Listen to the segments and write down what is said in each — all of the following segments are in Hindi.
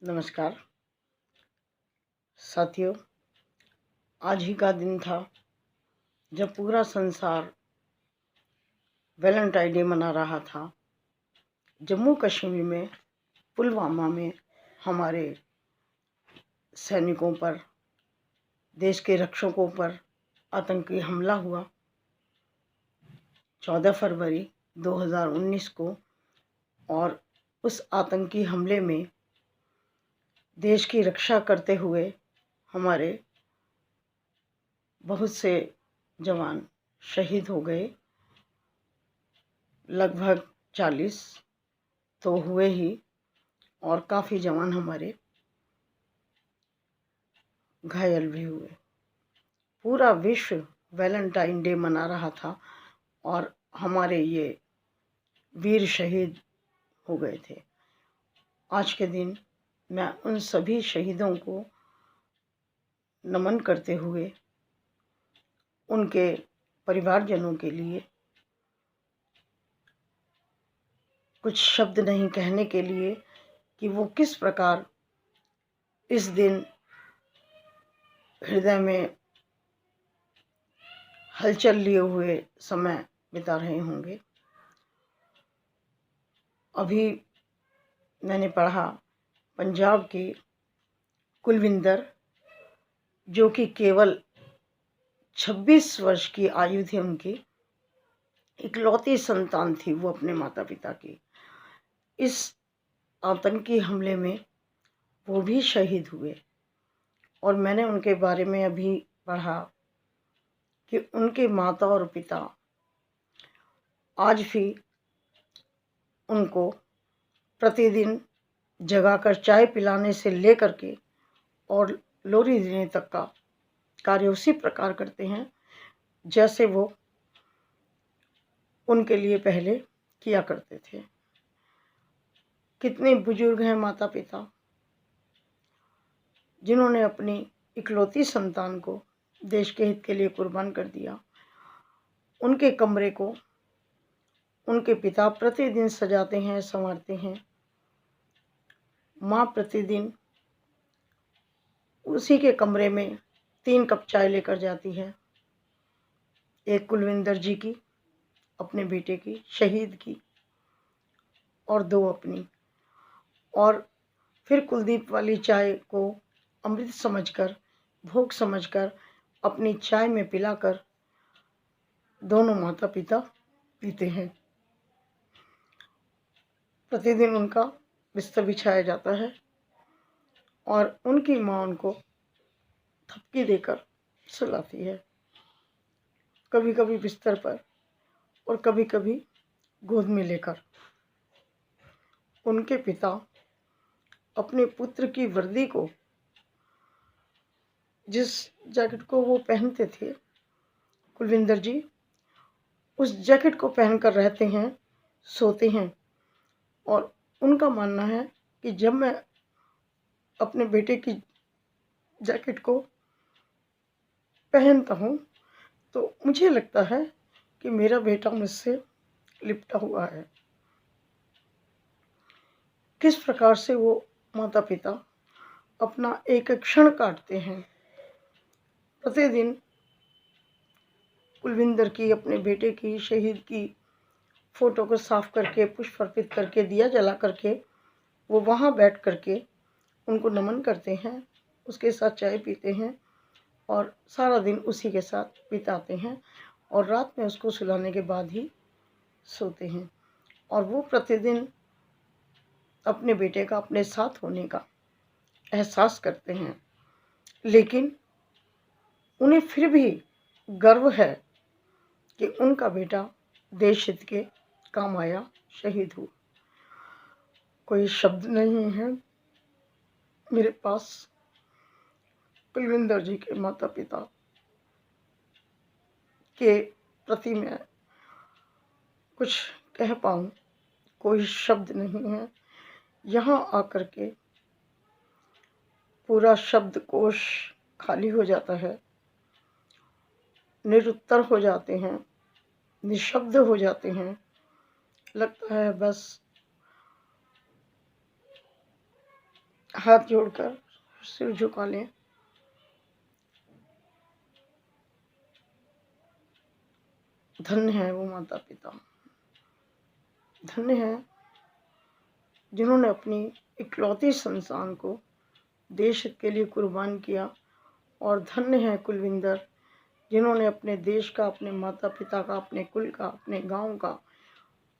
नमस्कार साथियों। आज ही का दिन था जब पूरा संसार वैलेंटाइन डे मना रहा था। जम्मू कश्मीर में पुलवामा में हमारे सैनिकों पर, देश के रक्षकों पर आतंकी हमला हुआ 14 फरवरी 2019 को। और उस आतंकी हमले में देश की रक्षा करते हुए हमारे बहुत से जवान शहीद हो गए। लगभग 40 तो हुए ही, और काफ़ी जवान हमारे घायल भी हुए। पूरा विश्व वैलेंटाइन डे मना रहा था और हमारे ये वीर शहीद हो गए थे। आज के दिन मैं उन सभी शहीदों को नमन करते हुए उनके परिवारजनों के लिए कुछ शब्द नहीं कहने के लिए कि वो किस प्रकार इस दिन हृदय में हलचल लिए हुए समय बिता रहे होंगे। अभी मैंने पढ़ा पंजाब की कुलविंदर, जो कि केवल 26 वर्ष की आयु थी, उनकी इकलौती संतान थी वो अपने माता पिता की। इस आतंकी हमले में वो भी शहीद हुए। और मैंने उनके बारे में अभी पढ़ा कि उनके माता और पिता आज भी उनको प्रतिदिन जगाकर चाय पिलाने से लेकर के और लोरी देने तक का कार्य उसी प्रकार करते हैं जैसे वो उनके लिए पहले किया करते थे। कितने बुजुर्ग हैं माता पिता जिन्होंने अपनी इकलौती संतान को देश के हित के लिए कुर्बान कर दिया। उनके कमरे को उनके पिता प्रतिदिन सजाते हैं, संवारते हैं। माँ प्रतिदिन उसी के कमरे में 3 कप चाय लेकर जाती है। एक कुलविंदर जी की, अपने बेटे की, शहीद की, और 2 अपनी। और फिर कुलदीप वाली चाय को अमृत समझकर, भोग समझकर अपनी चाय में पिलाकर दोनों माता पिता पीते हैं। प्रतिदिन उनका बिस्तर बिछाया जाता है और उनकी माँ उनको थपकी देकर सुलाती है, कभी कभी बिस्तर पर और कभी कभी गोद में लेकर। उनके पिता अपने पुत्र की वर्दी को, जिस जैकेट को वो पहनते थे, कुलविंदर जी उस जैकेट को पहनकर रहते हैं, सोते हैं। और उनका मानना है कि जब मैं अपने बेटे की जैकेट को पहनता हूँ तो मुझे लगता है कि मेरा बेटा मुझसे लिपटा हुआ है। किस प्रकार से वो माता पिता अपना एक एक क्षण काटते हैं। प्रतिदिन कुलविंदर की, अपने बेटे की, शहीद की फोटो को साफ करके, पुष्प अर्पित करके, दिया जला करके वो वहाँ बैठ करके उनको नमन करते हैं, उसके साथ चाय पीते हैं और सारा दिन उसी के साथ बिताते हैं। और रात में उसको सुलाने के बाद ही सोते हैं। और वो प्रतिदिन अपने बेटे का अपने साथ होने का एहसास करते हैं, लेकिन उन्हें फिर भी गर्व है कि उनका बेटा देश हित के काम आया, शहीद हुआ। कोई शब्द नहीं है मेरे पास कुलविंदर जी के माता पिता के प्रति मैं कुछ कह पाऊँ, कोई शब्द नहीं है। यहाँ आकर के पूरा शब्दकोश खाली हो जाता है, निरुत्तर हो जाते हैं, निशब्द हो जाते हैं। लगता है बस हाथ जोड़कर सिर झुका लें। धन्य है वो माता पिता, धन्य है जिन्होंने अपनी इकलौती संतान को देश के लिए कुर्बान किया, और धन्य है कुलविंदर जिन्होंने अपने देश का, अपने माता पिता का, अपने कुल का, अपने गांव का,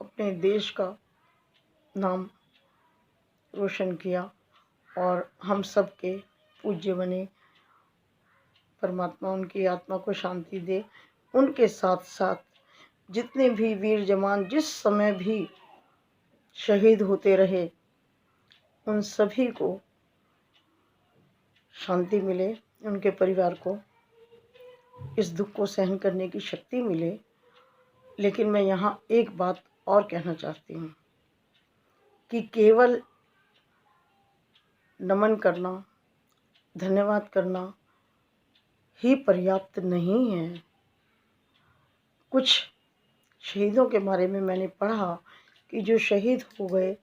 अपने देश का नाम रोशन किया और हम सब के पूज्य बने। परमात्मा उनकी आत्मा को शांति दे। उनके साथ साथ जितने भी वीर जवान जिस समय भी शहीद होते रहे, उन सभी को शांति मिले, उनके परिवार को इस दुख को सहन करने की शक्ति मिले। लेकिन मैं यहाँ एक बात और कहना चाहती हूँ कि केवल नमन करना, धन्यवाद करना ही पर्याप्त नहीं है। कुछ शहीदों के बारे में मैंने पढ़ा कि जो शहीद हो गए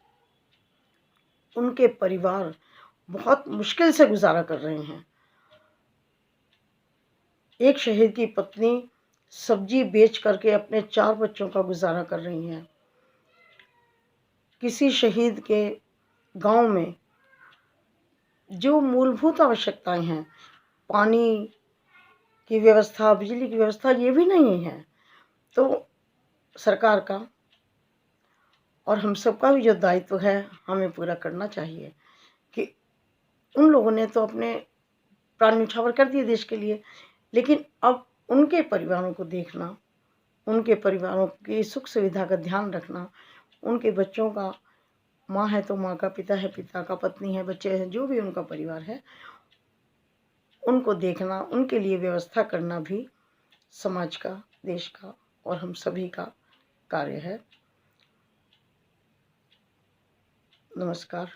उनके परिवार बहुत मुश्किल से गुजारा कर रहे हैं। एक शहीद की पत्नी सब्जी बेच करके अपने 4 बच्चों का गुजारा कर रही हैं। किसी शहीद के गांव में जो मूलभूत आवश्यकताएं हैं, पानी की व्यवस्था, बिजली की व्यवस्था, ये भी नहीं है। तो सरकार का और हम सबका भी जो दायित्व है हमें पूरा करना चाहिए कि उन लोगों ने तो अपने प्राण न्यौछावर कर दिए देश के लिए, लेकिन अब उनके परिवारों को देखना, उनके परिवारों की सुख सुविधा का ध्यान रखना, उनके बच्चों का, माँ है तो माँ का, पिता है पिता का, पत्नी है, बच्चे हैं, जो भी उनका परिवार है, उनको देखना, उनके लिए व्यवस्था करना भी समाज का, देश का और हम सभी का कार्य है। नमस्कार।